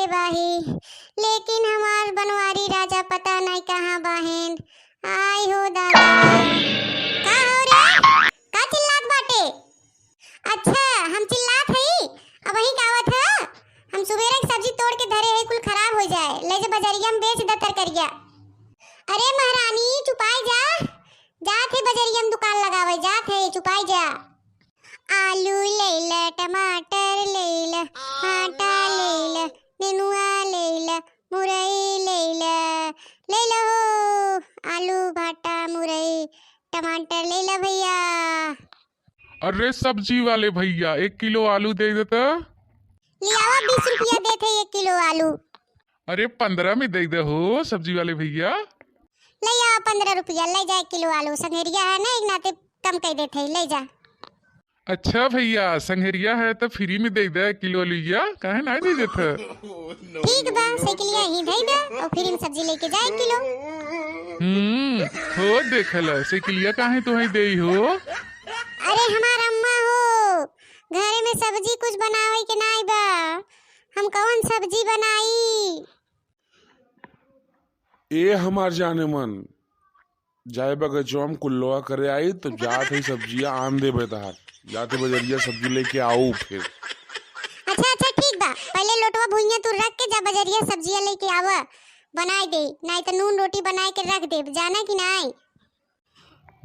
देवाही, लेकिन हमार बनवारी राजा पता नहीं कहाँ बाहेन। आई हो दादा, का हो रे? का चिल्लात बाटे? अच्छा हम चिल्लात हई, अब वही गावत है। हम सुबेरे की सब्जी तोड़ के धरे है, कुल खराब हो जाए, ले जा बजरिया में बेच द तरकरिया। अरे महारानी चुपाई जा, जात है बजरिया में दुकान लगावे, जात है चुपाई जा। आलू लेला, टमाटर लेला, आटा लेला, नेनुआ लेला, मुरई लेला, ले लो आलू भाटा मुरई टमाटर ले लो भैया। अरे सब्जी वाले भैया 1 किलो आलू दे देता। लियावा 20 रुपया देते 1 किलो आलू। अरे 15 में दे दे हो सब्जी वाले भैया। ले जा 15 रुपया, ले जा 1 किलो आलू। संघेरिया है ना, एक नाते कम कर देते, ले जा। अच्छा भैया संघेरिया है तो फ्री में दे दे 1 किलो लिया, काहे ना दे देता। ठीक बा, साइकिलिया ही दे दे और फ्री में सब्जी लेके जा 1 किलो। हो देखला साइकिलिया काहे तो ही देई हो। अरे हमार अम्मा हो, घरे में सब्जी कुछ बनावे के नहीं बा, हम कौन सब्जी बनाई? ए हमार जाने मन जाए बगचवा में कुल्लोआ करे आई तो जात है सब्जियां आन दे बेतार, जाते बजरिया सब्जी लेके आओ फिर। अच्छा ठीक बा, पहले लोटवा भुइया तू रख के जा बजरिया सब्जियां लेके आवा, बनाई दे, नहीं तो नून रोटी बनाए के रख दे, जाना कि नहीं?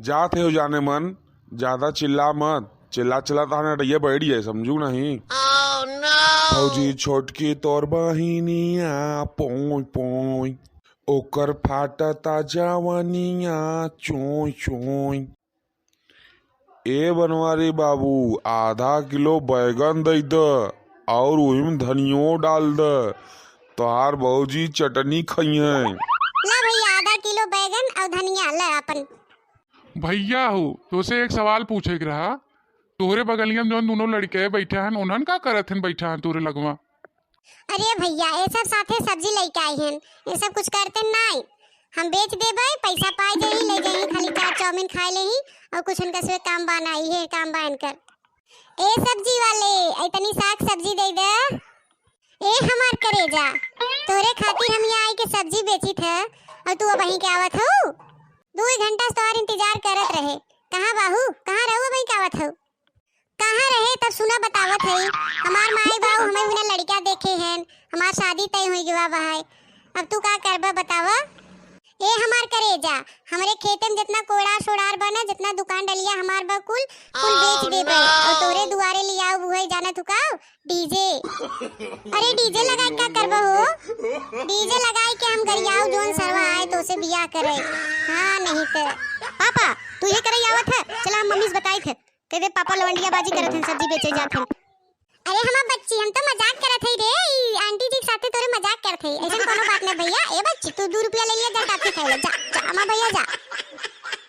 जात है जाने मन, ज्यादा चिल्ला मत, चिल्ला चिल्ला ताना रहिए बैठ जाए, समझू नहीं। फौजी छोटकी तोर बहिनिया पोय पोय, ओकर फाटता जवानिया चोय चोय। ए बनवारी बाबू आधा किलो बैगन दे द और वही में धनियो डाल द, तोहार बहूजी चटनी खइए। ला भैया आधा किलो बैगन और धनिया ले अपन। भैया हो तो से एक सवाल पूछे के रहा, तोरे बगलिया में जौन दोनों लड़के बैठे हैं उन्हन का करत हैं बैठा हैं तोरे लगवा? अरे भैया ये सब साथे सब्जी लेके आई हैं, ये सब कुछ करते नहीं, हम बेच देबे, पैसा पाए जाई, ले जाई, खाली चाट चाउमीन खाए लेही और कुछ उनका से काम बनाई है, काम बान कर। ए सब्जी वाले इतनी साग सब्जी दे दे। ए हमार करेजा, तोरे खातिर हम यहाँ आई के सब्जी बेची थे और तू अब वहीं के आवत हो। 2 घंटा से तोहार इंतजार करत रहे, कहाँ बाहू, कहाँ रहू भाई, का आवत हो, कहाँ रहे तब सुना बतावत है। हमार माई बाबू हमें बिना लड़का देखे हैं, हमार शादी तय हुई गवा भाई, अब तू का करबा बतावा। ए हमार करेजा, हमारे खेते में जितना कोड़ा सोड़ार बना, जितना दुकान डलिया हमार बकुल कुल बेच देबे और तोरे दुआरे लियाओ बुहे जाना थुकाओ डीजे। अरे डीजे लगाई का करबा हो, डीजे लगाई के हम गरियाओ जोन सरवा आए तो से बियाह करे। हां नहीं तो पापा तू ये करे आवत है, चला हम मम्मी से बताई थे, कहते पापा लवंडिया बाजी करत हैं, सब्जी बेचे जात हैं। अरे हमार बच्ची हम तो मजाक करत हई रे, आंटी जी के साथे तोरे मजाक करत हई, ऐसा कोनो बात नहीं भैया। ए बच्ची तू 2 रुपया ले लिया, जा टाफी खाए ले, जा जा अम्मा भैया जा।